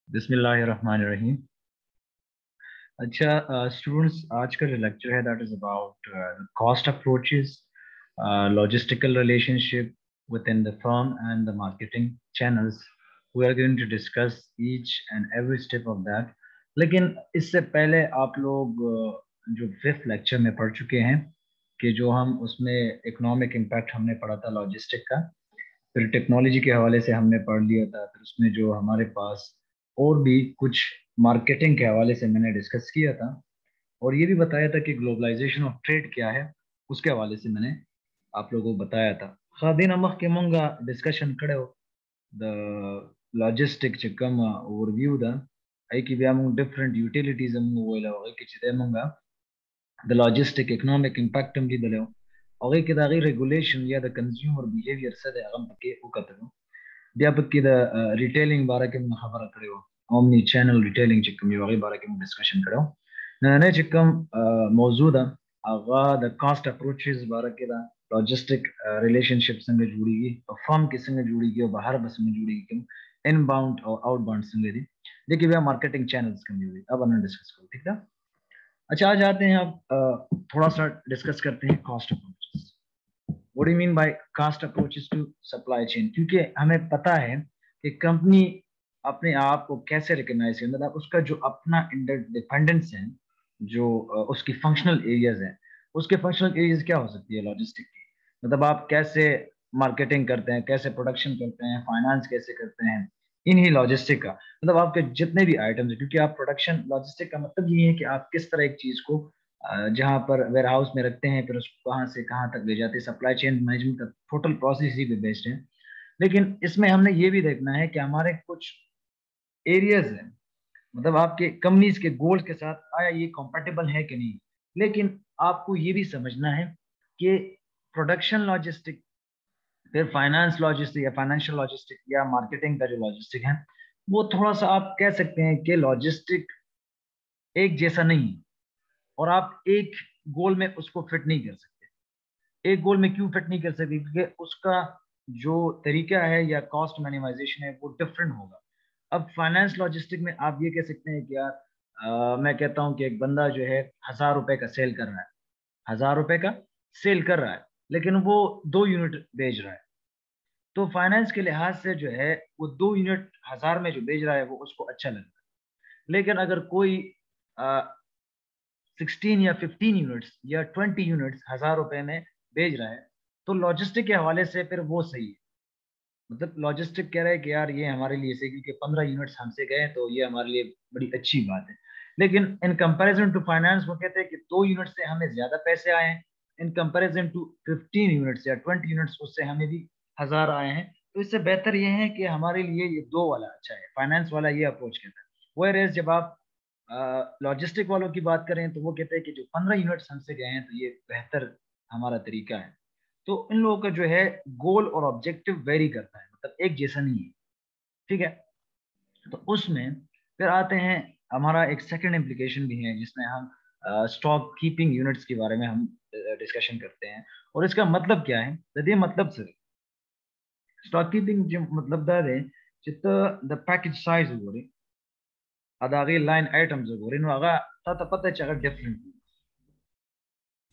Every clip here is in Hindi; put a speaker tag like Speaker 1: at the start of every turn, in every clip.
Speaker 1: बिस्मिल्लाहिर्रहमानिर्रहीम। अच्छा स्टूडेंट्स, आज का जो लेक्चर है that is about cost approaches, logistical relationship within the firm and the marketing channels. We are going to discuss each and every step of that. लेकिन इससे पहले आप लोग जो फिफ्थ लेक्चर में पढ़ चुके हैं कि जो हम उसमें इकोनॉमिक इम्पैक्ट हमने पढ़ा था लॉजिस्टिक का, फिर टेक्नोलॉजी के हवाले से हमने पढ़ लिया था, फिर उसमें जो हमारे पास और भी कुछ मार्केटिंग के हवाले से मैंने डिस्कस किया था, और ये भी बताया था कि ग्लोबलाइजेशन ऑफ ट्रेड क्या है, उसके हवाले से मैंने आप लोगों को बताया था. खादीन अमख के मंगा डिस्कशन करे हो द लॉजिस्टिक चिकम ओवरव्यू दा आई कि भी हम डिफरेंट यूटिलिटीज हम वो ला कि चिदे मंगा द लॉजिस्टिक इकोनॉमिक इम्पैक्ट हम दी और कि दा रेगुलेशन या द कंज्यूमर बिहेवियर से दा हम के उकतनो dia kida retailing बारे के में खबर करो, omni channel retailing चिकम ये वही बारे के में डिस्कशन करो ना चिकम मौजूदा आगा द कास्ट अप्रोचेस बारे के दा लॉजिस्टिक रिलेशनशिप संग जुड़ी और फर्म के संग जुड़ी और बाहर बस में जुड़ी कि इनबाउंड और आउटबाउंड संग दी देखिए वे मार्केटिंग चैनल्स कम हुई अब अपन डिस्कस करो, ठीक है. अच्छा, आज आते हैं आप थोड़ा सा डिस्कस करते हैं cost approaches. What do you mean by cost approaches to supply chain? क्योंकि हमें पता है कि कंपनी अपने आप को कैसे रिकॉग्नाइज करे, मतलब उसका जो अपना इंटरडिपेंडेंस है, जो उसकी फंक्शनल एरियाज हैं, उसके फंक्शनल एरियाज क्या हो सकती है लॉजिस्टिक की. मतलब आप कैसे मार्केटिंग करते हैं, कैसे प्रोडक्शन करते हैं, फाइनेंस कैसे करते हैं, इन्हीं लॉजिस्टिक का मतलब आपके जितने भी आइटम्स हैं, क्योंकि आप प्रोडक्शन लॉजिस्टिक का मतलब ये है कि आप किस तरह एक चीज को जहां पर वेयर हाउस में रखते हैं, फिर उसको कहाँ से कहाँ तक ले जाते हैं, सप्लाई चेन मैनेजमेंट का टोटल प्रोसेस ही पे बेस्ड है. लेकिन इसमें हमने ये भी देखना है कि हमारे कुछ एरियाज हैं, मतलब आपके कंपनीज के गोल्स के साथ आया ये कंपैटिबल है कि नहीं. लेकिन आपको ये भी समझना है कि प्रोडक्शन लॉजिस्टिक, फिर फाइनेंस लॉजिस्टिक या फाइनेंशियल लॉजिस्टिक या मार्केटिंग का जो लॉजिस्टिक है, वो थोड़ा सा आप कह सकते हैं कि लॉजिस्टिक एक जैसा नहीं है, और आप एक गोल में उसको फिट नहीं कर सकते. एक गोल में क्यों फिट नहीं कर सकते? क्योंकि उसका जो तरीका है या कॉस्ट मिनिमाइजेशन है वो डिफरेंट होगा. अब फाइनेंस लॉजिस्टिक में आप ये कह सकते हैं कि यार मैं कहता हूँ कि एक बंदा जो है 1,000 रुपए का सेल कर रहा है, 1,000 रुपए का सेल कर रहा है, लेकिन वो 2 यूनिट बेच रहा है. तो फाइनेंस के लिहाज से जो है वो 2 यूनिट 1,000 में जो बेच रहा है वो उसको अच्छा लगता है. लेकिन अगर कोई 16 या 15 यूनिट्स या 20 यूनिट्स 1,000 रुपए में बेच रहा है, तो लॉजिस्टिक के हवाले से फिर वो सही है. मतलब लॉजिस्टिक कह रहा है कि यार ये हमारे लिए सही, क्योंकि 15 यूनिट्स हमसे गए तो ये हमारे लिए बड़ी अच्छी बात है. लेकिन इन कंपैरिजन टू फाइनेंस वो कहते हैं कि 2 यूनिट से हमें ज्यादा पैसे आए हैं, इन कंपैरिजन टू 15 यूनिट्स या 20 यूनिट्स उससे हमें भी 1,000 आए हैं. तो इससे बेहतर ये है कि हमारे लिए ये दो वाला अच्छा है, फाइनेंस वाला ये अप्रोच कहता है. वेयर जब आप लॉजिस्टिक वालों की बात करें तो वो कहते हैं कि जो 15 यूनिट्स हमसे गए हैं तो ये बेहतर हमारा तरीका है. तो इन लोगों का जो है गोल और ऑब्जेक्टिव वेरी करता है, मतलब एक जैसा नहीं है, ठीक है. तो उसमें फिर आते हैं, हमारा एक सेकंड इम्प्लीकेशन भी है जिसमें हम स्टॉक कीपिंग यूनिट्स के बारे में हम डिस्कशन करते हैं. और इसका मतलब क्या है, ये मतलब सर स्टॉक कीपिंग जो मतलब है चित्त द पैकेज साइज हो अदागे लाइन आइटम्स हो रही ता पता चला डिफरेंट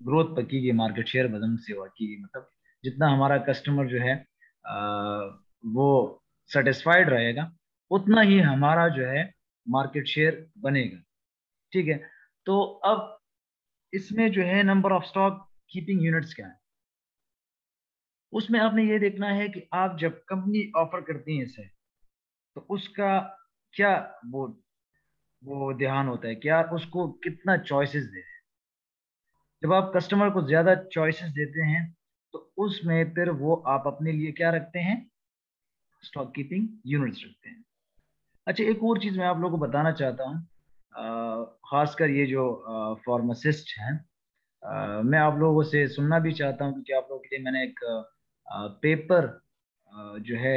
Speaker 1: ग्रोथ पकीगी, मार्केट शेयर बदम सेवा की. मतलब जितना हमारा कस्टमर जो है वो सेटिस्फाइड रहेगा उतना ही हमारा जो है मार्केट शेयर बनेगा, ठीक है. तो अब इसमें जो है number of stock keeping units क्या है, उसमें आपने ये देखना है कि आप जब कंपनी ऑफर करती है इसे तो उसका क्या वो ध्यान होता है कि यार उसको कितना चॉइसेस दे. जब आप कस्टमर को ज्यादा चॉइसेस देते हैं तो उसमें फिर वो आप अपने लिए क्या रखते हैं, स्टॉक कीपिंग यूनिट्स रखते हैं. अच्छा, एक और चीज मैं आप लोगों को बताना चाहता हूँ, खासकर ये जो फार्मासिस्ट हैं, मैं आप लोगों से सुनना भी चाहता हूँ क्योंकि आप लोगों के लिए मैंने एक पेपर जो है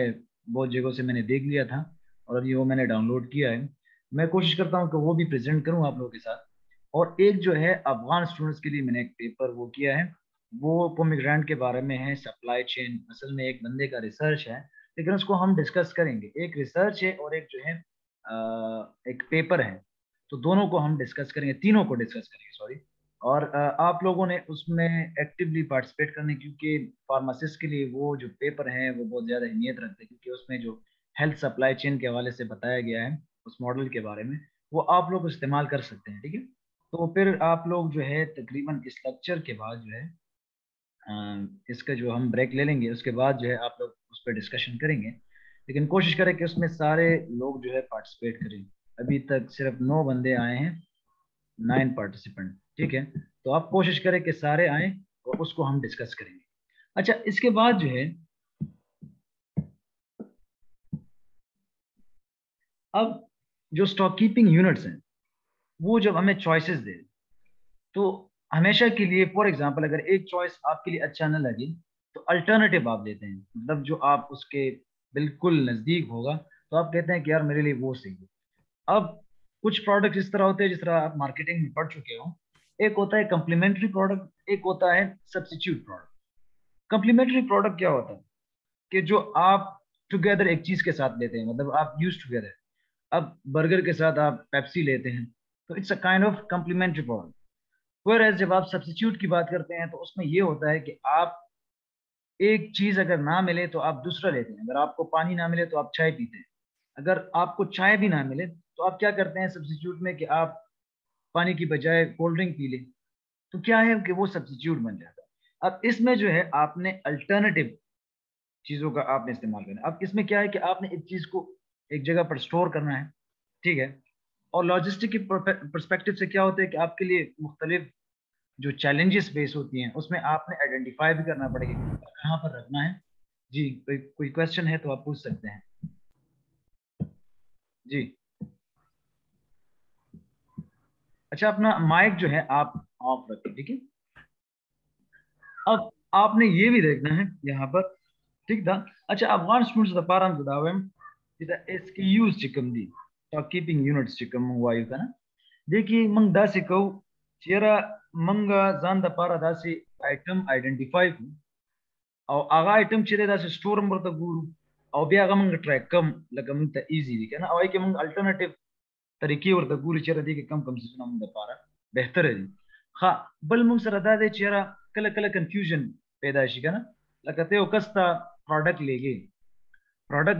Speaker 1: बहुत जगहों से मैंने देख लिया था और अभी वो मैंने डाउनलोड किया है। मैं कोशिश करता हूँ कि वो भी प्रेजेंट करूँ आप लोगों के साथ। और एक जो है अफगान स्टूडेंट्स के लिए मैंने एक पेपर वो किया है, वो पोमीग्रेनेट के बारे में है, सप्लाई चेन। असल में एक बंदे का रिसर्च है, लेकिन उसको हम डिस्कस करेंगे। एक रिसर्च है और एक जो है एक पेपर है, तो दोनों को हम डिस्कस करेंगे, तीनों को डिस्कस करेंगे, सॉरी। और आप लोगों ने उसमें एक्टिवली पार्टिसिपेट करने, क्योंकि फार्मासिस्ट के लिए वो जो पेपर है वो बहुत ज़्यादा अहमियत रखते हैं, क्योंकि उसमें जो हेल्थ सप्लाई चेन के हवाले से बताया गया है उस मॉडल के बारे में, वो आप लोग इस्तेमाल कर सकते हैं, ठीक है। तो फिर आप लोग जो है तकरीबन इस लेक्चर के बाद जो है इसका जो हम ब्रेक ले लेंगे, उसके बाद जो है आप लोग उस पर डिस्कशन करेंगे। लेकिन कोशिश करें कि उसमें सारे लोग जो है पार्टिसिपेट करें। अभी तक सिर्फ 9 बंदे आए हैं, 9 पार्टिसिपेंट, ठीक है। तो आप कोशिश करें कि सारे आए और उसको हम डिस्कस करेंगे। अच्छा, इसके बाद जो है अब जो स्टॉक कीपिंग यूनिट्स हैं, वो जब हमें चॉइसेस दे, तो हमेशा के लिए फॉर एग्जांपल अगर एक चॉइस आपके लिए अच्छा ना लगे, तो अल्टरनेटिव आप देते हैं, मतलब जो आप उसके बिल्कुल नजदीक होगा, तो आप कहते हैं कि यार मेरे लिए वो सही है। अब कुछ प्रोडक्ट इस तरह होते हैं, जिस तरह आप मार्केटिंग में पढ़ चुके हो, एक होता है कम्प्लीमेंट्री प्रोडक्ट, एक होता है सब्स्टिट्यूट प्रोडक्ट। कम्प्लीमेंट्री प्रोडक्ट क्या होता है कि जो आप टुगेदर एक चीज के साथ लेते हैं, मतलब आप यूज टुगेदर। अब बर्गर के साथ आप पेप्सी लेते हैं, तो it's a kind of complementary product. Where जब आप सब्स्टिट्यूट की बात करते हैं, तो उसमें ये होता है कि आप एक चीज अगर ना मिले तो आप दूसरा लेते हैं। अगर आपको पानी ना मिले तो आप चाय पीते हैं। अगर आपको चाय भी ना मिले तो आप क्या करते हैं सब्स्टिट्यूट में, कि आप पानी की बजाय कोल्ड ड्रिंक पी लें। तो क्या है कि वो सब्स्टिट्यूट बन जाता है। अब इसमें जो है आपने अल्टरनेटिव चीजों का आपने इस्तेमाल करना है। अब इसमें क्या है कि आपने एक चीज को एक जगह पर स्टोर करना है, ठीक है। और लॉजिस्टिक के परस्पेक्टिव से क्या होता है कि आपके लिए मुख्तलिफ जो चैलेंजेस फेस होती हैं, उसमें आपने आइडेंटिफाई भी करना पड़ेगा कि कहाँ पर रखना है। जी, कोई क्वेश्चन है तो आप पूछ सकते हैं। जी। अच्छा, अपना माइक जो है आप ऑफ रखें, ठीक है। अब आपने ये भी देखना है यहाँ पर, ठीक था। अच्छा, अफगान स्टूडेंट्स द पारम दावम इधर SKUs चिकम दी, स्टॉक कीपिंग यूनिट्स चिकम वायु का ना। देखिए मंग दासी को चेरा मंगा जान द पारा दासी आइटम आइडेंटिफाई को, और आगा आइटम चिरे दासी स्टोर नंबर द गुरु, और भी आगा मंग ट्रैक कम लगा मंग ता इजी दी ना, और के मंग अल्टरनेटिव तरीके और द गुरु चेरा दी के कम कम से सुना मंग द पारा बेहतर है दी। हाँ, बल मंग सर अदा दे चेरा कल कल कंफ्यूजन पैदाइशी का ना, लगते हो कस्ता प्रोडक्ट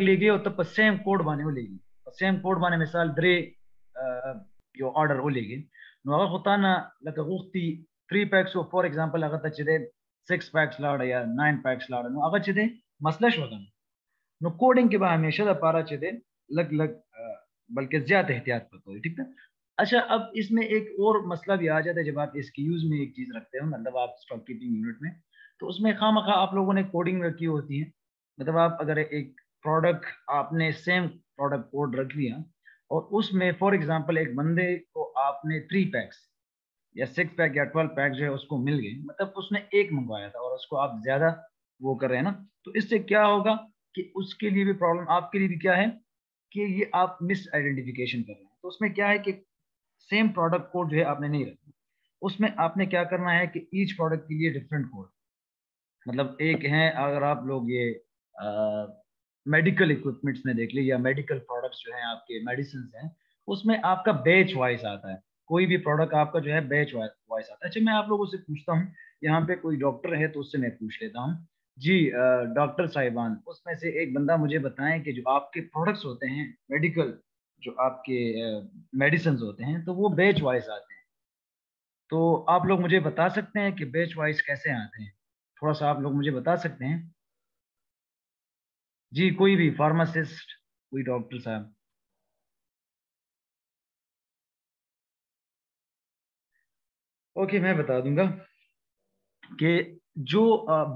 Speaker 1: लेगे और तब सेम कोड बाने वो लेगी, सेम कोड बाने मिसाल द्रे यो ऑर्डर वो लेगी। नो अगर होता ना लगा गुख्ती 3 पैक्स फॉर एग्जांपल अगर तचदे 6 पैक्स लाड़ या 9 पैक्स लाड़, नो अगर चदे मसला शो होता नो कोडिंग के बाद हमेशा दा पारा चदे लग लग बल्कि ज्यादा एहतियात करते हो, ठीक है। अच्छा, अब इसमें एक और मसला भी आ जाता है, जब आप इसकी यूज में एक चीज रखते हो, मतलब आप स्टॉक कीपिंग यूनिट में, तो उसमें खामखा आप लोगों ने कोडिंग रखी होती है। मतलब आप अगर एक प्रोडक्ट, आपने सेम प्रोडक्ट कोड रख लिया, और उसमें फॉर एग्जांपल एक बंदे को आपने 3 पैक्स या 6 पैक या 12 पैक जो है उसको मिल गई, मतलब उसने एक मंगवाया था और उसको आप ज्यादा वो कर रहे हैं ना, तो इससे क्या होगा कि उसके लिए भी प्रॉब्लम, आपके लिए भी क्या है कि ये आप मिस आइडेंटिफिकेशन कर रहे हैं। तो उसमें क्या है कि सेम प्रोडक्ट कोड जो है आपने नहीं रखना, उसमें आपने क्या करना है कि ईच प्रोडक्ट के लिए डिफरेंट कोड। मतलब एक है, अगर आप लोग ये मेडिकल इक्विपमेंट्स में देख लीजिए, या मेडिकल प्रोडक्ट्स जो हैं आपके मेडिसिन हैं, उसमें आपका बैच वाइज आता है। कोई भी प्रोडक्ट आपका जो है बैच वाइज आता है। अच्छा, मैं आप लोगों से पूछता हूँ, यहाँ पे कोई डॉक्टर है तो उससे मैं पूछ लेता हूँ। जी डॉक्टर साहिबान, उसमें से एक बंदा मुझे बताएं कि जो आपके प्रोडक्ट्स होते हैं मेडिकल, जो आपके मेडिसिन होते हैं, तो वो बैच वाइज आते हैं। तो आप लोग मुझे बता सकते हैं कि बैच वाइज कैसे आते हैं? थोड़ा सा आप लोग मुझे बता सकते हैं? जी, कोई भी फार्मासिस्ट, कोई डॉक्टर साहब। ओके, मैं बता दूंगा कि जो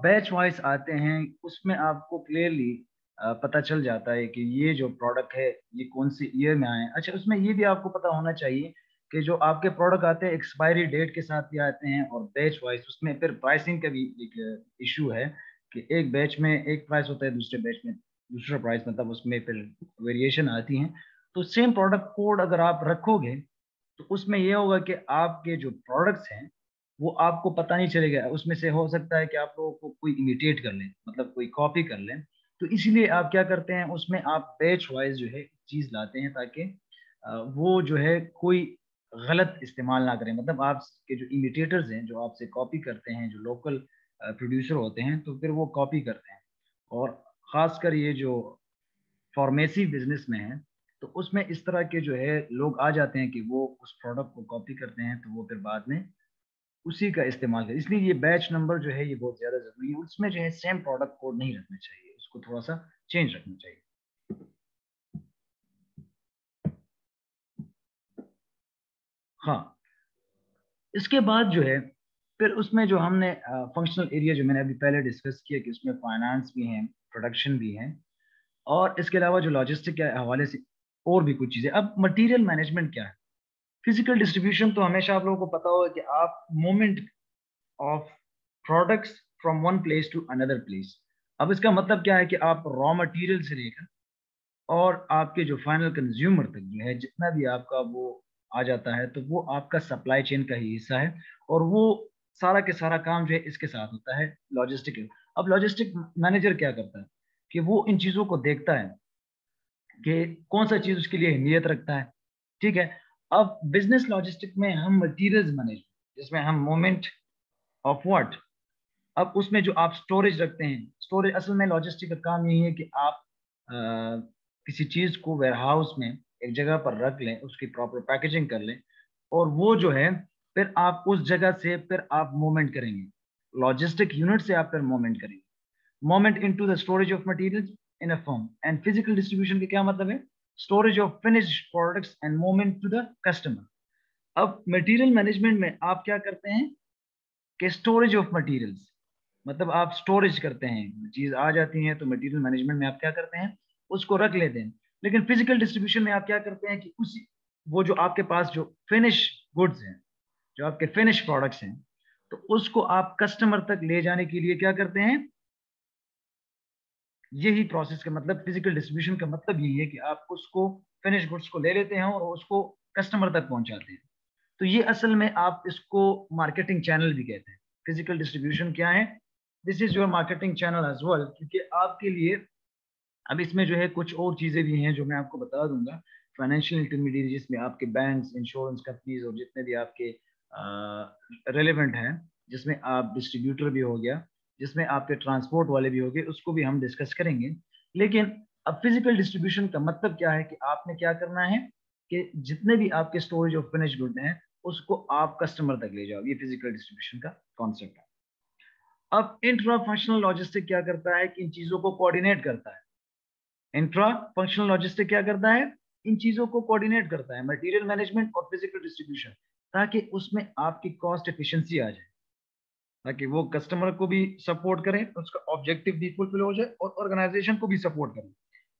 Speaker 1: बैच वाइज आते हैं, उसमें आपको क्लियरली पता चल जाता है कि ये जो प्रोडक्ट है ये कौन सी ईयर में आए हैं। अच्छा, उसमें ये भी आपको पता होना चाहिए कि जो आपके प्रोडक्ट आते हैं एक्सपायरी डेट के साथ भी आते हैं, और बैच वाइज उसमें फिर प्राइसिंग का भी एक इशू है कि एक बैच में एक प्राइस होता है, दूसरे बैच में दूसरा प्राइस, मतलब उसमें फिर वेरिएशन आती हैं। तो सेम प्रोडक्ट कोड अगर आप रखोगे तो उसमें यह होगा कि आपके जो प्रोडक्ट्स हैं वो आपको पता नहीं चलेगा। उसमें से हो सकता है कि आप लोगों को कोई इमिटेट कर लें, मतलब कोई कॉपी कर लें। तो इसीलिए आप क्या करते हैं, उसमें आप बैच वाइज जो है चीज लाते हैं, ताकि वो जो है कोई गलत इस्तेमाल ना करें। मतलब आपके जो इमिटेटर्स हैं, जो आपसे कॉपी करते हैं, जो लोकल प्रोड्यूसर होते हैं, तो फिर वो कॉपी करते हैं। और खासकर ये जो फार्मेसी बिजनेस में है, तो उसमें इस तरह के जो है लोग आ जाते हैं कि वो उस प्रोडक्ट को कॉपी करते हैं, तो वो फिर बाद में उसी का इस्तेमाल करें। इसलिए ये बैच नंबर जो है ये बहुत ज्यादा जरूरी है। उसमें जो है सेम प्रोडक्ट कोड नहीं रखना चाहिए, उसको थोड़ा सा चेंज रखना चाहिए। हाँ, इसके बाद जो है फिर उसमें जो हमने फंक्शनल एरिया जो मैंने अभी पहले डिस्कस किया कि उसमें फाइनेंस भी है, प्रोडक्शन भी है, और इसके अलावा जो लॉजिस्टिक के हवाले से और भी कुछ चीजें। अब मटेरियल मैनेजमेंट क्या है? फिजिकल डिस्ट्रीब्यूशन तो हमेशा आप लोगों को पता होगा कि आप movement of products from one place to another place. अब इसका मतलब क्या है कि आप रॉ मटेरियल से लेकर और आपके जो फाइनल कंज्यूमर तक जो है जितना भी आपका वो आ जाता है, तो वो आपका सप्लाई चेन का ही हिस्सा है। और वो सारा के सारा काम जो है इसके साथ होता है, लॉजिस्टिक। अब लॉजिस्टिक मैनेजर क्या करता है कि वो इन चीजों को देखता है कि कौन सा चीज उसके लिए नियत रखता है। ठीक है। अब बिजनेस लॉजिस्टिक में हम मटीरियल्स मैनेज, जिसमें हम मोमेंट ऑफ व्हाट, अब उसमें जो आप स्टोरेज रखते हैं, स्टोरेज असल में लॉजिस्टिक का काम यही है कि आप अ, किसी चीज को वेयर हाउस में एक जगह पर रख लें, उसकी प्रॉपर पैकेजिंग कर लें, और वो जो है फिर आप उस जगह से फिर आप मूवमेंट करेंगे, लॉजिस्टिक यूनिट से आप फिर मूवमेंट करेंगे। Moment into the storage of materials in a firm. And physical distribution का क्या मतलब है? Storage of finished products and movement to the customer. अब मटेरियल मैनेजमेंट में आप क्या करते हैं कि स्टोरेज ऑफ मटेरियल्स, मतलब आप स्टोरेज करते हैं, चीज आ जाती है तो मटेरियल मैनेजमेंट में आप क्या करते हैं, उसको रख लेते हैं। लेकिन फिजिकल डिस्ट्रीब्यूशन में आप क्या करते हैं कि उसी वो जो आपके पास जो फिनिश गुड्स हैं, जो आपके फिनिश प्रोडक्ट्स हैं, तो उसको आप कस्टमर तक ले जाने के लिए क्या करते हैं, यही प्रोसेस का मतलब, फिजिकल डिस्ट्रीब्यूशन का मतलब यही है कि आप उसको फिनिश गुड्स को ले लेते हैं और उसको कस्टमर तक पहुंचाते हैं। तो ये असल में आप इसको मार्केटिंग चैनल भी कहते हैं। फिजिकल डिस्ट्रीब्यूशन क्या है? This is your marketing channel as well, क्योंकि आपके लिए अब इसमें जो है कुछ और चीजें भी हैं जो मैं आपको बता दूंगा। फाइनेंशियल इंटरमीडिएट, जिसमें आपके बैंक्स, इंश्योरेंस कंपनीज और जितने भी आपके रेलेवेंट हैं, जिसमें आप डिस्ट्रीब्यूटर भी हो गया, जिसमें आपके ट्रांसपोर्ट वाले भी हो गए, उसको भी हम डिस्कस करेंगे। लेकिन अब फिजिकल डिस्ट्रीब्यूशन का मतलब क्या है कि आपने क्या करना है कि जितने भी आपके स्टोरेज ऑफ फिनिश गुड हैं उसको आप कस्टमर तक ले जाओ। ये फिजिकल डिस्ट्रीब्यूशन का कॉन्सेप्ट है। अब इंट्रा फंक्शनल लॉजिस्टिक क्या करता है कि इन चीजों को कोऑर्डिनेट करता है। इंट्रा फंक्शनल लॉजिस्टिक क्या करता है? इन चीजों को कोऑर्डिनेट करता है, मटेरियल मैनेजमेंट और फिजिकल डिस्ट्रीब्यूशन, ताकि उसमें आपकी कॉस्ट एफिशिएंसी आ जाए, ताकि वो कस्टमर को भी सपोर्ट करें, उसका ऑब्जेक्टिव भी फुलफिल हो जाए और ऑर्गेनाइजेशन को भी सपोर्ट करें।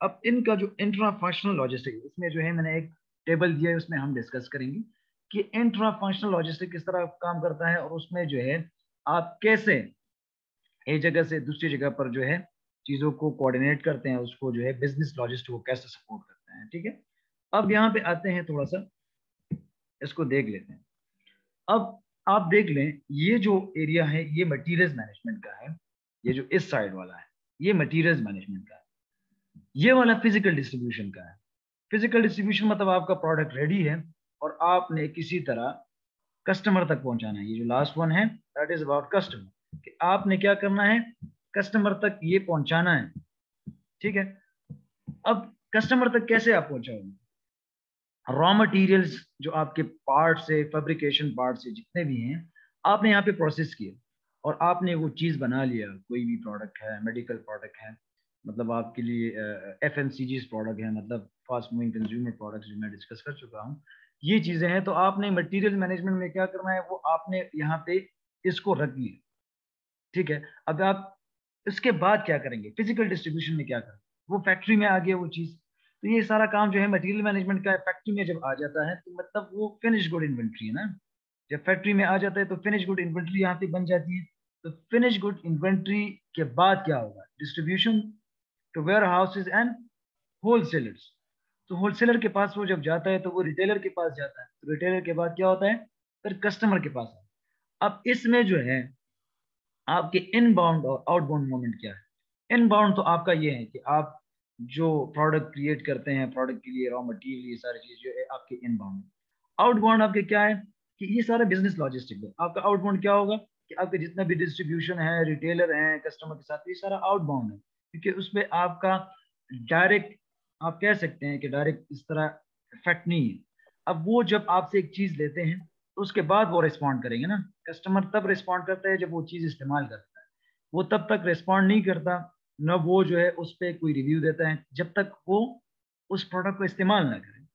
Speaker 1: अब इनका जो इंट्रा फंक्शनल लॉजिस्टिक, इसमें जो है मैंने एक टेबल दिया है, उसमें हम डिस्कस करेंगे कि इंट्रा फंक्शनल लॉजिस्टिक किस तरह काम करता है, और उसमें जो है आप कैसे एक जगह से दूसरी जगह पर जो है चीजों को कोऑर्डिनेट करते हैं, उसको जो है बिजनेस लॉजिस्टिक को कैसे सपोर्ट करते हैं। ठीक है। अब यहाँ पे आते हैं, थोड़ा सा इसको देख लेते हैं। अब आप देख लें, ये जो एरिया है ये मटीरियल्स मैनेजमेंट का है। ये जो इस साइड वाला है ये मटीरियल्स मैनेजमेंट का है। ये वाला फिजिकल डिस्ट्रीब्यूशन का है। फिजिकल डिस्ट्रीब्यूशन मतलब आपका प्रोडक्ट रेडी है और आपने किसी तरह कस्टमर तक पहुंचाना है। ये जो लास्ट वन है दैट इज अबाउट कस्टमर, कि आपने क्या करना है, कस्टमर तक ये पहुंचाना है। ठीक है। अब कस्टमर तक कैसे आप पहुंचाओगे? रॉ मटेरियल्स जो आपके पार्ट से, फैब्रिकेशन पार्ट से जितने भी हैं, आपने यहाँ पे प्रोसेस किए और आपने वो चीज़ बना लिया। कोई भी प्रोडक्ट है, मेडिकल प्रोडक्ट है, मतलब आपके लिए FMCG प्रोडक्ट है, मतलब फास्ट मूविंग कंज्यूमर प्रोडक्ट्स जो मैं डिस्कस कर चुका हूँ, ये चीज़ें हैं। तो आपने मटेरियल मैनेजमेंट में क्या करना है, वो आपने यहाँ पे इसको रख लिया। ठीक है। अब आप इसके बाद क्या करेंगे, फिजिकल डिस्ट्रीब्यूशन में क्या करेंगे, वो फैक्ट्री में आ गया वो चीज़। तो ये सारा काम जो है मटेरियल मैनेजमेंट का फैक्ट्री में जब आ जाता है, तो मतलब वो फिनिश गुड इन्वेंट्री है ना। जब फैक्ट्री में आ जाता है तो फिनिश गुड इन्वेंट्री यहाँ पे बन जाती है। तो फिनिश गुड इन्वेंट्री के बाद क्या होगा, distribution, to warehouses and wholesalers. तो होलसेलर के पास वो जब जाता है तो वो रिटेलर के पास जाता है, तो रिटेलर के बाद क्या होता है, फिर कस्टमर के पास आता है। अब इसमें जो है आपके इनबाउंड और आउटबाउंड मूवमेंट क्या है। इनबाउंड तो आपका ये है कि आप जो प्रोडक्ट क्रिएट करते हैं, प्रोडक्ट के लिए रॉ मटेरियल, ये सारी चीज जो है आपके इनबाउंड है। आउटबाउंड आपके क्या है कि ये सारा बिजनेस लॉजिस्टिक है। आपका आउटबाउंड क्या होगा कि आपके जितना भी डिस्ट्रीब्यूशन है, रिटेलर है कस्टमर के साथ, ये सारा आउटबाउंड है, क्योंकि उसमें आपका डायरेक्ट, आप कह सकते हैं कि डायरेक्ट इस तरह इफेक्ट नहीं है। अब वो जब आपसे एक चीज लेते हैं तो उसके बाद वो रिस्पॉन्ड करेंगे ना। कस्टमर तब रिस्पॉन्ड करता है जब वो चीज इस्तेमाल करता है, वो तब तक रिस्पॉन्ड नहीं करता, न वो जो है उस पर कोई रिव्यू देता है जब तक वो उस प्रोडक्ट को इस्तेमाल ना करे।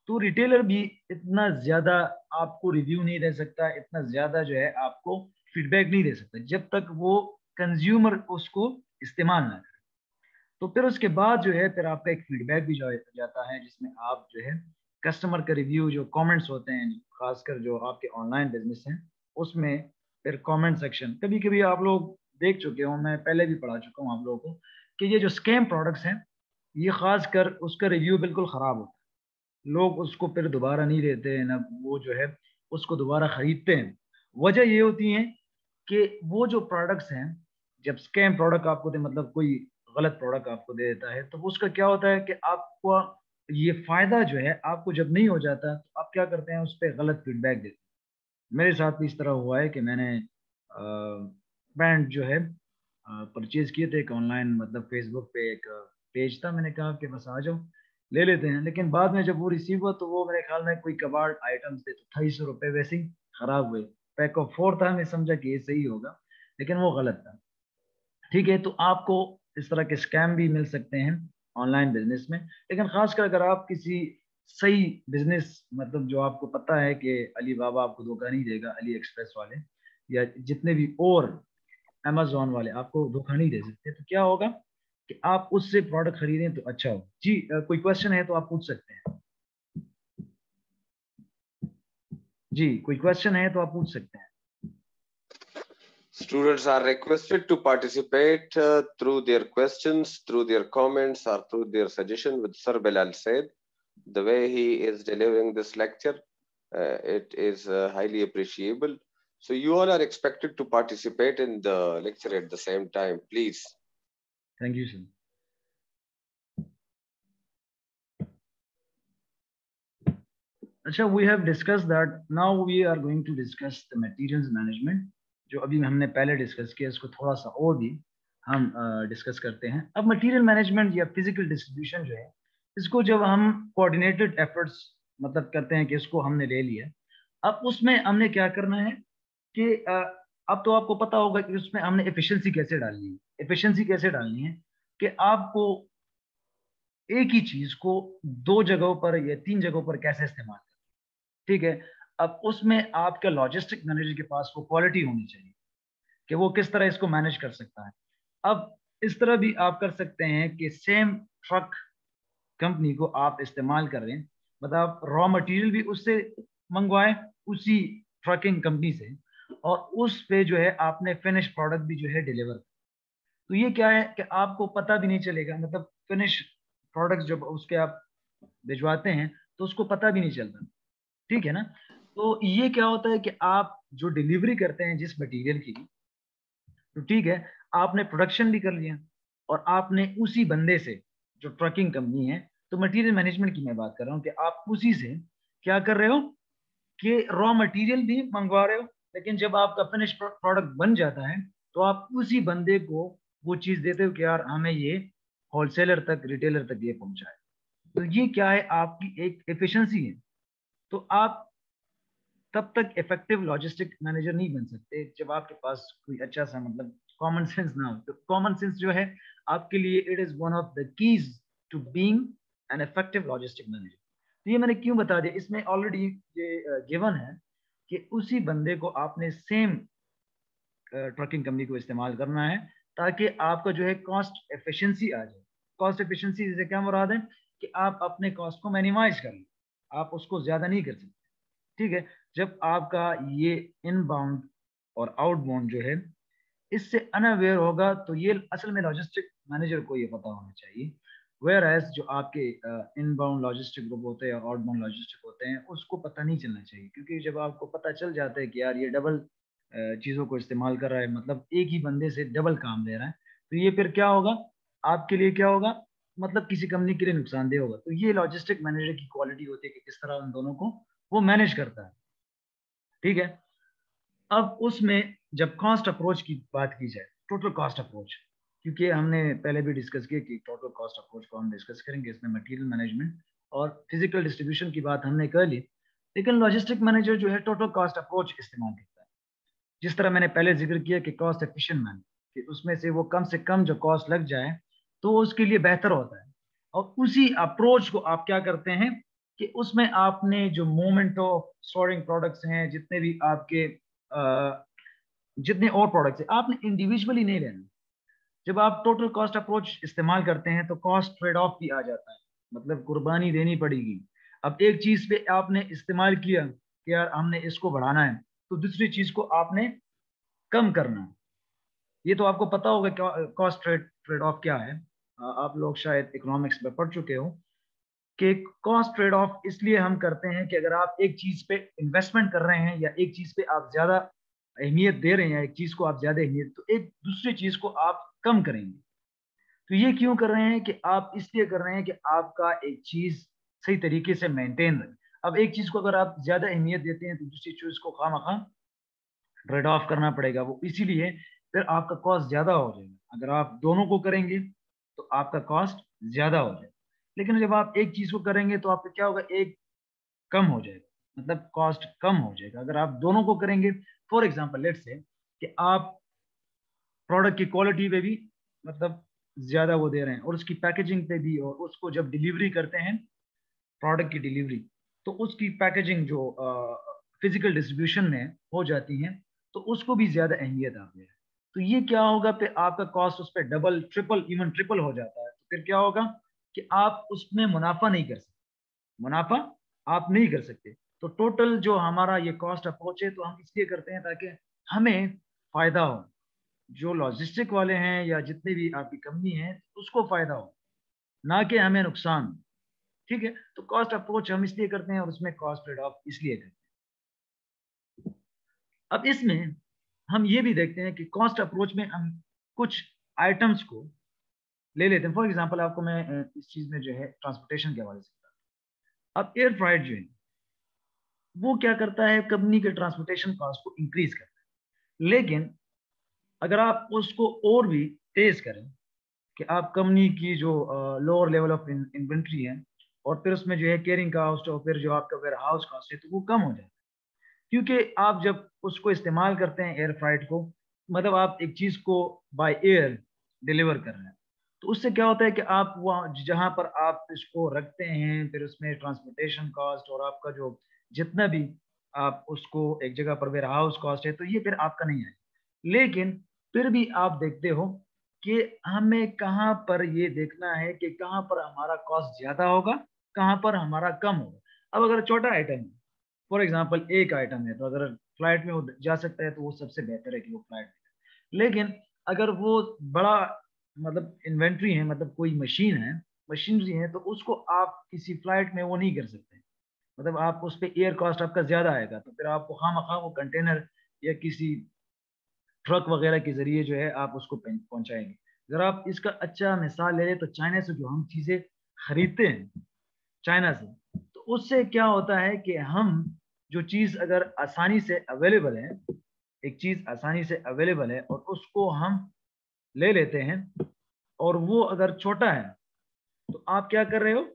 Speaker 1: तो रिटेलर भी इतना ज्यादा आपको रिव्यू नहीं दे सकता, इतना ज्यादा जो है आपको फीडबैक नहीं दे सकता जब तक वो कंज्यूमर उसको इस्तेमाल ना करे। तो फिर उसके बाद जो है फिर आपका एक फीडबैक भी जाता है, जिसमें आप जो है कस्टमर का रिव्यू, जो कमेंट्स होते हैं, खासकर जो आपके ऑनलाइन बिजनेस हैं उसमें, फिर कमेंट सेक्शन। कभी कभी आप लोग देख चुके हो, मैं पहले भी पढ़ा चुका हूँ आप लोगों को, कि ये जो स्कैम प्रोडक्ट्स हैं ये खासकर उसका रिव्यू बिल्कुल खराब होता है, लोग उसको फिर दोबारा नहीं लेते हैं, ना वो जो है उसको दोबारा खरीदते हैं। वजह ये होती है कि वो जो प्रोडक्ट्स हैं, जब स्कैम प्रोडक्ट आपको दे, मतलब कोई गलत प्रोडक्ट आपको दे देता है, तो उसका क्या होता है कि आपको ये फायदा जो है आपको जब नहीं हो जाता तो आप क्या करते हैं, उस पर गलत फीडबैक देते हैं। मेरे साथ भी इस तरह हुआ है कि मैंने पैंट जो है परचेज किए थे एक ऑनलाइन, मतलब फेसबुक पे एक पेज था, मैंने कहा कि बस आ जाओ ले लेते हैं, लेकिन बाद में जब वो रिसीव हुआ तो वो मेरे ख्याल में कोई कबाड़ आइटम्स थे, तो 250 रुपये वैसे ही खराब हुए। पैक ऑफ 4 था, मैं समझा कि ये सही होगा, लेकिन वो गलत था। ठीक है, तो आपको इस तरह के स्कैम भी मिल सकते हैं ऑनलाइन बिजनेस में, लेकिन खासकर अगर आप किसी सही बिजनेस, मतलब जो आपको पता है कि अली बाबा आपको धोखा नहीं देगा, अली एक्सप्रेस वाले या जितने भी और अमेजोन वाले आपको धोखा नहीं दे सकते, तो क्या होगा कि आप उससे प्रोडक्ट खरीदें तो अच्छा हो। जी कोई क्वेश्चन है तो आप पूछ सकते हैं। जी कोई क्वेश्चन है तो आप पूछ सकते हैं।
Speaker 2: Students are requested to participate through their questions, through their comments, or through their suggestion with Sir Bilal Said. The way he is delivering this lecture, it is highly appreciable. So you all are expected to participate in the lecture at the same time, please.
Speaker 1: Thank you, sir. अच्छा, we have discussed that. Now we are going to discuss the materials management, जो अभी हमने पहले डिस्कस किया, इसको थोड़ा सा और भी हम डिस्कस करते हैं। अब मटेरियल मैनेजमेंट या फिजिकल डिस्ट्रीब्यूशन जो है, इसको जब हम कोऑर्डिनेटेड एफर्ट्स मतलब करते हैं कि इसको हमने ले लिया, अब उसमें हमने क्या करना है कि अब तो आपको पता होगा कि उसमें हमने एफिशिएंसी कैसे डालनी है। एफिशिएंसी कैसे डालनी है कि आपको एक ही चीज को 2 जगहों पर या 3 जगहों पर कैसे इस्तेमाल करना है। ठीक है, अब उसमें आपके लॉजिस्टिक मैनेजर के पास वो क्वालिटी होनी चाहिए कि वो किस तरह इसको मैनेज कर सकता है। अब इस तरह भी आप कर सकते हैं कि सेम ट्रक कंपनी को आप इस्तेमाल कर रहे हैं, मतलब आप रॉ मटेरियल भी उससे मंगवाएं, उसी ट्रकिंग कंपनी से, और उस पे जो है आपने फिनिश प्रोडक्ट भी जो है डिलीवर। तो ये क्या है कि आपको पता भी नहीं चलेगा, मतलब फिनिश प्रोडक्ट जब उसके आप भिजवाते हैं तो उसको पता भी नहीं चलता। ठीक है ना। तो ये क्या होता है कि आप जो डिलीवरी करते हैं जिस मटेरियल की, तो ठीक है, आपने प्रोडक्शन भी कर लिया और आपने उसी बंदे से, जो ट्रकिंग कंपनी है, तो मटेरियल मैनेजमेंट की मैं बात कर रहा हूँ कि आप उसी से क्या कर रहे हो कि रॉ मटेरियल भी मंगवा रहे हो, लेकिन जब आपका फिनिश प्रोडक्ट बन जाता है तो आप उसी बंदे को वो चीज देते हो कि यार हमें ये होलसेलर तक, रिटेलर तक ये पहुंचाए। तो ये क्या है, आपकी एक एफिशिएंसी है। तो आप तब तक इफेक्टिव लॉजिस्टिक मैनेजर नहीं बन सकते जब आपके पास कोई अच्छा सा, मतलब कॉमन सेंस ना हो। तो कॉमन सेंस जो है आपके लिए, it is one of the keys to being an effective logistic manager. तो ये मैंने क्यों बता दिया, इसमें ऑलरेडी ये गिवन है कि उसी बंदे को आपने सेम ट्रकिंग कंपनी को इस्तेमाल करना है, ताकि आपका जो है कॉस्ट एफिशिएंसी आ जाए। कॉस्ट एफिशिएंसी से क्या मुराद है कि आप अपने कॉस्ट को मिनिमाइज कर लें, आप उसको ज्यादा नहीं कर सकते। ठीक है, जब आपका ये इनबाउंड और आउटबाउंड जो है इससे अनअवेयर होगा, तो ये असल में लॉजिस्टिक मैनेजर को ये पता होना चाहिए। वेयर एज जो आपके इनबाउंड लॉजिस्टिक ग्रुप होते हैं, आउटबाउंड लॉजिस्टिक होते हैं, उसको पता नहीं चलना चाहिए, क्योंकि जब आपको पता चल जाता है कि यार ये डबल चीज़ों को इस्तेमाल कर रहा है, मतलब एक ही बंदे से डबल काम ले रहा है, तो ये फिर क्या होगा आपके लिए, क्या होगा, मतलब किसी कंपनी के लिए नुकसानदेह होगा। तो ये लॉजिस्टिक मैनेजर की क्वालिटी होती है कि किस तरह उन दोनों को वो मैनेज करता है। ठीक है, अब उसमें जब कॉस्ट अप्रोच की बात की जाए, टोटल कॉस्ट अप्रोच, क्योंकि हमने पहले भी डिस्कस किया कि टोटल कॉस्ट अप्रोच को हम डिस्कस करेंगे, इसमें मटेरियल मैनेजमेंट और फिजिकल डिस्ट्रीब्यूशन की बात हमने कर ली, लेकिन लॉजिस्टिक मैनेजर जो है टोटल कॉस्ट अप्रोच इस्तेमाल करता है। जिस तरह मैंने पहले जिक्र किया कि कॉस्ट एफिशिएंट मैनेजर, कि उसमें से कम जो कॉस्ट लग जाए तो उसके लिए बेहतर होता है। और उसी अप्रोच को आप क्या करते हैं कि उसमें आपने जो मोमेंट ऑफ स्टोरिंग प्रोडक्ट्स हैं, जितने भी आपके जितने और प्रोडक्ट्स हैं, आपने इंडिविजुअली नहीं लेना। जब आप टोटल कॉस्ट अप्रोच इस्तेमाल करते हैं तो कॉस्ट ट्रेड ऑफ भी आ जाता है, मतलब कुर्बानी देनी पड़ेगी। अब एक चीज पे आपने इस्तेमाल किया कि यार हमने इसको बढ़ाना है, तो दूसरी चीज को आपने कम करना है। ये तो आपको पता होगा कॉस्ट ट्रेड ऑफ क्या है। आप लोग शायद इकोनॉमिक्स में पढ़ चुके हो कि कॉस्ट ट्रेड ऑफ इसलिए हम करते हैं कि अगर आप एक चीज पे इन्वेस्टमेंट कर रहे हैं या एक चीज पे आप ज्यादा अहमियत दे रहे हैं, एक चीज को आप ज्यादा अहमियत, तो एक दूसरी चीज को आप कम करेंगे। तो ये क्यों कर रहे हैं कि आप इसलिए कर रहे हैं कि आपका एक चीज सही तरीके से मेंटेन रहे। अब एक चीज को अगर आप ज्यादा अहमियत देते हैं तो दूसरी चीज को खामखा ट्रेड ऑफ करना पड़ेगा, वो इसीलिए फिर आपका कॉस्ट ज्यादा हो जाएगा। अगर आप दोनों को करेंगे तो आपका कॉस्ट ज्यादा हो जाएगा, लेकिन जब आप एक चीज को करेंगे तो आपका क्या होगा, एक कम हो जाएगा, मतलब कॉस्ट कम हो जाएगा। अगर आप दोनों को करेंगे, फॉर एग्जाम्पल लेट्स से कि आप प्रोडक्ट की क्वालिटी पे भी मतलब ज्यादा वो दे रहे हैं और उसकी पैकेजिंग पे भी, और उसको जब डिलीवरी करते हैं प्रोडक्ट की डिलीवरी, तो उसकी पैकेजिंग जो फिजिकल डिस्ट्रीब्यूशन में हो जाती है, तो उसको भी ज्यादा अहमियत आती है। तो ये क्या होगा, फिर आपका कॉस्ट उस पर डबल ट्रिपल इवन ट्रिपल हो जाता है। तो फिर क्या होगा कि आप उसमें मुनाफा नहीं कर सकते, मुनाफा आप नहीं कर सकते। तो टोटल जो हमारा ये कॉस्ट अप्रोच है, तो हम इसलिए करते हैं ताकि हमें फायदा हो, जो लॉजिस्टिक वाले हैं या जितने भी आपकी कंपनी है उसको फायदा हो, ना कि हमें नुकसान। ठीक है, तो कॉस्ट अप्रोच हम इसलिए करते हैं और उसमें कॉस्ट ट्रेड ऑफ इसलिए करते हैं। अब इसमें हम ये भी देखते हैं कि कॉस्ट अप्रोच में हम कुछ आइटम्स को ले लेते हैं। फॉर एग्जांपल आपको मैं इस चीज में जो है ट्रांसपोर्टेशन के हवाले से बताता हूं। अब एयर फ्राइट जो है वो क्या करता है, कंपनी के ट्रांसपोर्टेशन कॉस्ट को इंक्रीज करता है। लेकिन अगर आप उसको और भी तेज करें कि आप कंपनी की जो लोअर लेवल ऑफ इन्वेंट्री है और फिर उसमें जो है केयरिंग कास्ट और फिर जो आपका वेयर हाउस कास्ट है, तो वो कम हो जाए। क्योंकि आप जब उसको इस्तेमाल करते हैं एयर फ्राइट को, मतलब आप एक चीज को बाय एयर डिलीवर कर रहे हैं, तो उससे क्या होता है कि आप वहाँ जहां पर आप इसको रखते हैं, फिर उसमें ट्रांसपोर्टेशन कॉस्ट और आपका जो जितना भी आप उसको एक जगह पर वेयर हाउस कॉस्ट है, तो ये फिर आपका नहीं है। लेकिन फिर भी आप देखते हो कि हमें कहाँ पर ये देखना है कि कहाँ पर हमारा कॉस्ट ज्यादा होगा, कहाँ पर हमारा कम होगा। अब अगर छोटा आइटम है, फॉर एग्जाम्पल एक आइटम है, तो अगर फ्लाइट में वो जा सकता है तो वो सबसे बेहतर है कि वो फ्लाइट में। लेकिन अगर वो बड़ा मतलब इन्वेंट्री है, मतलब कोई मशीन है, मशीनरी है, तो उसको आप किसी फ्लाइट में वो नहीं कर सकते, मतलब आप उस पर एयर कॉस्ट आपका ज्यादा आएगा, तो फिर आपको खामखा वो कंटेनर या किसी ट्रक वगैरह के जरिए जो है आप उसको पहुंचाएंगे। अगर आप इसका अच्छा मिसाल ले लें तो चाइना से जो हम चीजें खरीदते हैं चाइना से, तो उससे क्या होता है कि हम जो चीज अगर आसानी से अवेलेबल है, एक चीज आसानी से अवेलेबल है और उसको हम ले लेते हैं, और वो अगर छोटा है तो आप क्या कर रहे हो,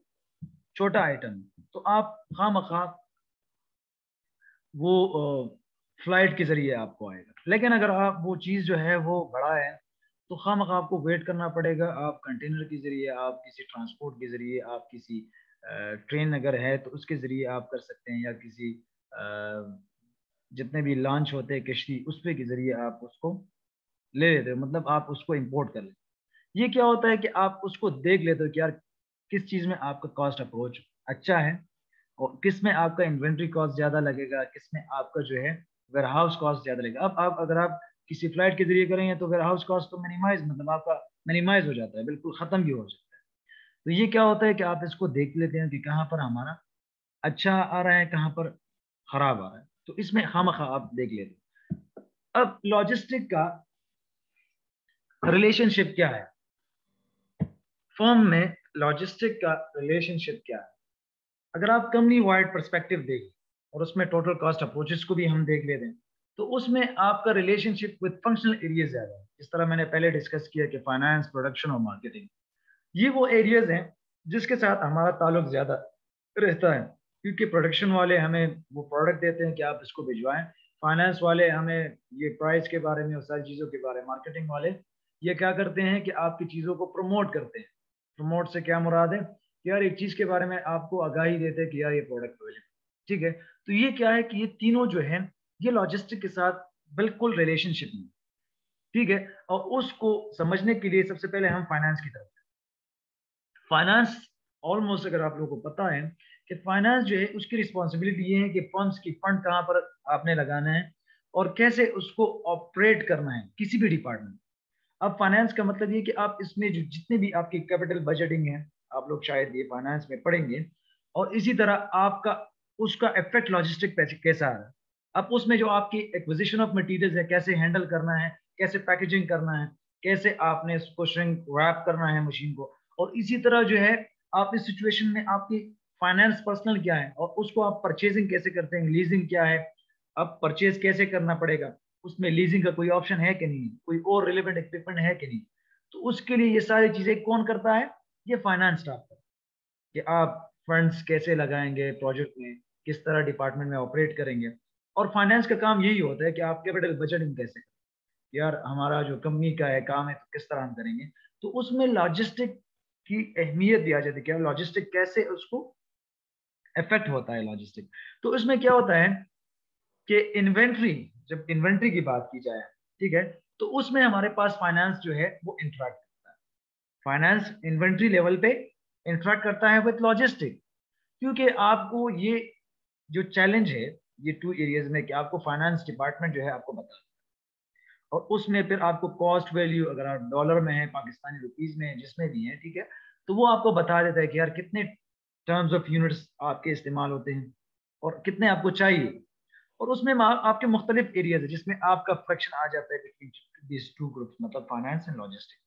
Speaker 1: छोटा आइटम, तो आप खामखा वो फ्लाइट के जरिए आपको आएगा। लेकिन अगर आप वो चीज़ जो है वो बड़ा है, तो खामखा आपको वेट करना पड़ेगा, आप कंटेनर के जरिए, आप किसी ट्रांसपोर्ट के जरिए, आप किसी ट्रेन अगर है तो उसके जरिए आप कर सकते हैं, या किसी जितने भी लॉन्च होते हैं किश्ती उस पे के जरिए आप उसको ले लेते हो, मतलब आप उसको इंपोर्ट कर लेते हो। ये क्या होता है कि आप उसको देख लेते हो कि यार किस चीज़ में आपका कॉस्ट अप्रोच अच्छा है और किस में आपका इन्वेंट्री कॉस्ट ज्यादा लगेगा, किस में आपका जो है वेयर हाउस कॉस्ट ज्यादा लगेगा। अब आप अगर आप किसी फ्लाइट के जरिए करेंगे तो वेयर हाउस कॉस्ट तो मिनिमाइज, मतलब आपका मिनिमाइज हो जाता है, बिल्कुल खत्म भी हो जाता है। तो ये क्या होता है कि आप इसको देख लेते हैं कि कहाँ पर हमारा अच्छा आ रहा है, कहाँ पर खराब आ रहा है, तो इसमें खामखा आप देख लेते हैं। अब लॉजिस्टिक का रिलेशनशिप क्या है फर्म में, लॉजिस्टिक का रिलेशनशिप क्या है? अगर आप कंपनी वाइड पर्सपेक्टिव देखें और उसमें टोटल कॉस्ट अप्रोचेस को भी हम देख लेते हैं, तो उसमें आपका रिलेशनशिप विद फंक्शनल एरियाज ज्यादा है। इस तरह मैंने पहले डिस्कस किया कि फाइनेंस, प्रोडक्शन और मार्केटिंग, ये वो एरियाज हैं जिसके साथ हमारा ताल्लुक ज्यादा रहता है, क्योंकि प्रोडक्शन वाले हमें वो प्रोडक्ट देते हैं कि आप इसको भिजवाएं, फाइनेंस वाले हमें ये प्राइस के बारे में और सारी चीज़ों के बारे में, मार्केटिंग वाले ये क्या करते हैं कि आपकी चीज़ों को प्रमोट करते हैं। प्रमोट से क्या मुराद है कि यार एक चीज़ के बारे में आपको आगाही देते हैं कि यार ये प्रोडक्ट अवेलेबल, ठीक है। तो ये क्या है कि ये तीनों जो है ये लॉजिस्टिक के साथ बिल्कुल रिलेशनशिप में, ठीक है। और उसको समझने के लिए सबसे पहले हम फाइनेंस की तरफ, फाइनेंस ऑलमोस्ट अगर आप लोगों को पता है कि फाइनेंस जो है उसकी रिस्पॉन्सिबिलिटी ये है कि फंड्स की फंड कहाँ पर आपने लगाना है और कैसे उसको ऑपरेट करना है किसी भी डिपार्टमेंट। अब फाइनेंस का मतलब ये कि आप इसमें जो जितने भी आपकी कैपिटल बजटिंग है, आप लोग शायद ये फाइनेंस में पढ़ेंगे, और इसी तरह आपका उसका इफेक्ट लॉजिस्टिक पे कैसा आ रहा है। अब उसमें जो आपकी एक्विजिशन ऑफ मटेरियल्स है, कैसे हैंडल करना है, कैसे पैकेजिंग करना है, कैसे आपने उसको श्रिंक रैप करना है मशीन को, और इसी तरह जो है आप इस सिचुएशन में आपकी फाइनेंस पर्सनल क्या है और उसको आप परचेजिंग कैसे करते हैं, लीजिंग क्या है, अब परचेज कैसे करना पड़ेगा, उसमें लीजिंग का कोई ऑप्शन है कि नहीं, कोई और रिलेवेंट इक्विपमेंट है कि नहीं। तो उसके लिए ये सारी चीजें कौन करता है, ये फाइनेंस स्टाफ है कि आप फंड्स कैसे लगाएंगे प्रोजेक्ट में, किस तरह डिपार्टमेंट में ऑपरेट करेंगे। और फाइनेंस का काम यही होता है कि आप कैपिटल बजटिंग कैसे करें, यार हमारा जो कंपनी का है काम है तो किस तरह हम करेंगे। तो उसमें लॉजिस्टिक की अहमियत दी आ जाती है, क्या लॉजिस्टिक कैसे उसको इफेक्ट होता है लॉजिस्टिक। तो इसमें क्या होता है कि इन्वेंट्री, जब इन्वेंट्री की बात की जाए, ठीक है, तो उसमें हमारे पास फाइनेंस जो है वो इंटरेक्ट करता है, फाइनेंस इन्वेंट्री लेवल पे इंटरेक्ट करता है विद लॉजिस्टिक। क्योंकि आपको ये जो चैलेंज है ये टू एरियाज में कि आपको फाइनेंस डिपार्टमेंट जो है आपको बता, और उसमें फिर आपको कॉस्ट वैल्यू अगर आप डॉलर में है, पाकिस्तानी रुपीज में है, जिसमें भी है, ठीक है, तो वो आपको बता देता है कि यार कितने टर्म्स ऑफ यूनिट्स आपके इस्तेमाल होते हैं और कितने आपको चाहिए। और उसमें आपके मुख्तलिफ एरियाज है जिसमें आपका फ्रैक्शन आ जाता है बिटवीन दिस टू ग्रुप्स, मतलब फाइनेंस एंड लॉजिस्टिक।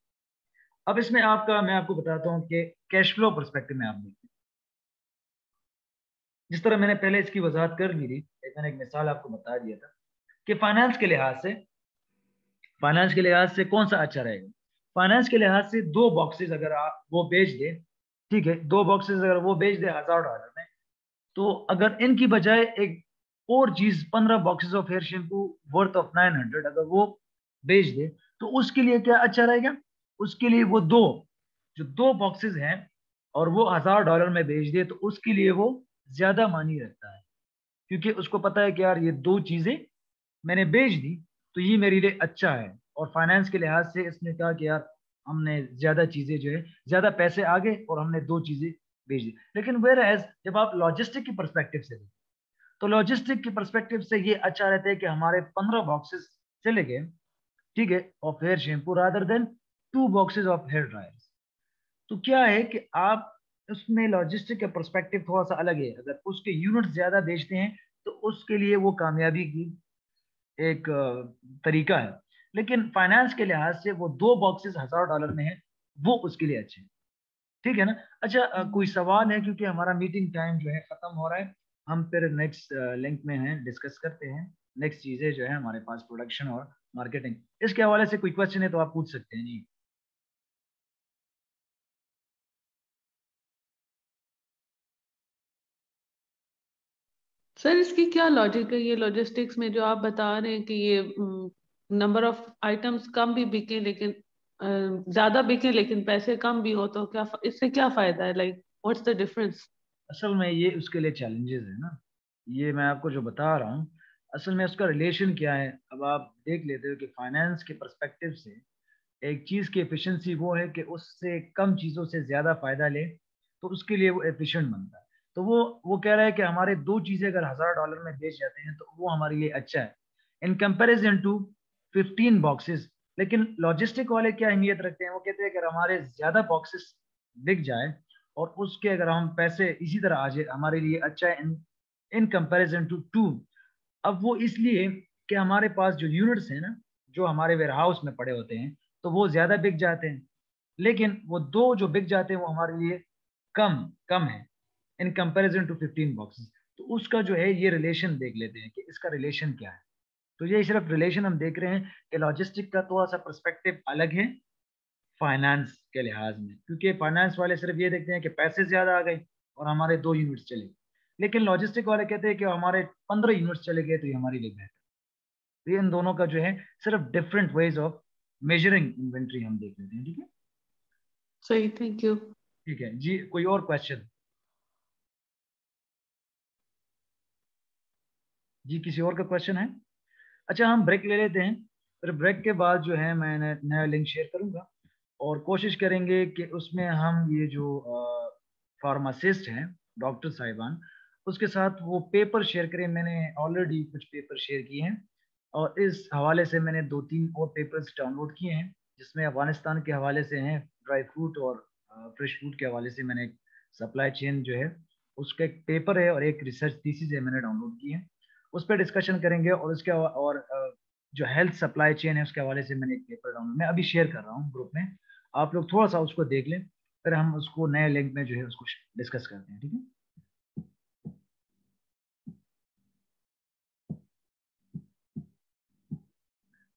Speaker 1: अब इसमें आपका मैं आपको बताता हूँ कि कैश फ्लो परस्पेक्टिव में आप देखते हैं, जिस तरह मैंने पहले इसकी वजाहत कर दी थी, मैंने एक मिसाल आपको बता दिया था कि फाइनेंस के लिहाज से कौन सा अच्छा रहेगा। फाइनेंस के लिहाज से दो बॉक्सेस अगर आप वो बेच दे, ठीक है, दो बॉक्सेस अगर वो बेच दे $1000 में, तो अगर इनकी बजाय एक और चीज 15 boxes of hair shampoo worth of 900 अगर वो बेच दे, तो उसके लिए क्या अच्छा रहेगा, उसके लिए वो दो बॉक्सेस हैं और वो $1000 में बेच दे, तो उसके लिए वो ज्यादा मानी रखता है, क्योंकि उसको पता है कि यार ये दो चीजें मैंने बेच दी तो ये मेरे लिए अच्छा है। और फाइनेंस के लिहाज से इसने कहा कि यार हमने ज्यादा चीजें जो है ज्यादा पैसे आ गए और हमने दो चीजें बेच दी। लेकिन वेयर एज जब आप लॉजिस्टिक की परस्पेक्टिव से देखें, तो लॉजिस्टिक की परस्पेक्टिव से ये अच्छा रहता है कि हमारे 15 बॉक्सेस चले गए, ठीक है, of hair shampoo rather than 2 boxes of hair dryers. तो क्या है कि आप उसमें लॉजिस्टिक का पर्सपेक्टिव थोड़ा सा अलग है, अगर उसके यूनिट ज्यादा बेचते हैं तो उसके लिए वो कामयाबी की एक तरीका है। लेकिन फाइनेंस के लिहाज से वो दो बॉक्सेस $1000 में है, वो उसके लिए अच्छे हैं, ठीक है ना। अच्छा, कोई सवाल है, क्योंकि हमारा मीटिंग टाइम जो है खत्म हो रहा है, हम फिर नेक्स्ट लिंक में हैं डिस्कस करते हैं नेक्स्ट चीजें जो है हमारे पास प्रोडक्शन और मार्केटिंग, इसके हवाले से कोई क्वेश्चन है तो आप पूछ सकते हैं जी।
Speaker 3: सर इसकी क्या लॉजिक है, ये लॉजिस्टिक्स में जो आप बता रहे हैं कि ये नंबर ऑफ आइटम्स कम भी बिके लेकिन ज्यादा बिके लेकिन पैसे कम भी हो, तो क्या इससे क्या फायदा है, लाइक व्हाट्स द डिफरेंस?
Speaker 1: असल में ये उसके लिए चैलेंजेस है ना, ये मैं आपको जो बता रहा हूँ असल में उसका रिलेशन क्या है। अब आप देख लेते हो कि फाइनेंस के परस्पेक्टिव से एक चीज की एफिशिएंसी वो है कि उससे कम चीजों से ज्यादा फायदा ले, तो उसके लिए वो एफिशिएंट बनता है। तो वो कह रहा है कि हमारे दो चीजें अगर $1000 में बेच जाते हैं तो वो हमारे लिए अच्छा है, इन कंपैरिजन टू 15 बॉक्सेस लेकिन लॉजिस्टिक वाले क्या अहमियत रखते हैं, वो कहते हैं कि अगर हमारे ज्यादा बॉक्सेस बिक जाए और उसके अगर हम पैसे इसी तरह आ जाए हमारे लिए अच्छा है इन कंपैरिजन टू टू। अब वो इसलिए कि हमारे पास जो यूनिट्स हैं ना, जो हमारे वेयर हाउस में पड़े होते हैं, तो वो ज्यादा बिक जाते हैं, लेकिन वो दो जो बिक जाते हैं वो हमारे लिए कम कम है इन कंपैरिजन टू 15 बॉक्सेस। तो उसका जो है ये रिलेशन देख लेते हैं कि इसका रिलेशन क्या है। तो ये सिर्फ रिलेशन हम देख रहे हैं कि लॉजिस्टिक का थोड़ा सा पर्सपेक्टिव अलग है फाइनेंस के लिहाज में, क्योंकि फाइनेंस वाले सिर्फ ये देखते हैं कि पैसे ज्यादा आ गए और हमारे 2 यूनिट्स चले, लेकिन लॉजिस्टिक वाले कहते हैं कि हमारे 15 यूनिट्स चले गए तो ये हमारे लिए बेहतर। तो ये इन दोनों का जो है सिर्फ different ways of measuring inventory हम देख लेते हैं। ठीक है,
Speaker 3: सही, थैंक यू।
Speaker 1: ठीक है जी, कोई और क्वेश्चन? जी किसी और का क्वेश्चन है? अच्छा हम ब्रेक ले लेते हैं, फिर ब्रेक के बाद जो है मैं नया लिंक शेयर करूंगा और कोशिश करेंगे कि उसमें हम ये जो फार्मासिस्ट हैं डॉक्टर साहिबान, उसके साथ वो पेपर शेयर करें। मैंने ऑलरेडी कुछ पेपर शेयर किए हैं और इस हवाले से मैंने 2-3 और पेपर्स डाउनलोड किए हैं, जिसमें अफगानिस्तान के हवाले से हैं, ड्राई फ्रूट और फ्रेश फ्रूट के हवाले से मैंने सप्लाई चेन जो है उसका एक पेपर है और एक रिसर्च थीसिस है मैंने डाउनलोड की है, उस पर डिस्कशन करेंगे। और उसके जो हेल्थ सप्लाई चेन है उसके हवाले से मैंने एक पेपर डाउनलोड मैं अभी शेयर कर रहा हूँ ग्रुप में, आप लोग थोड़ा सा उसको देख लें, फिर हम उसको नए लिंक में जो है उसको डिस्कस करते हैं। ठीक है,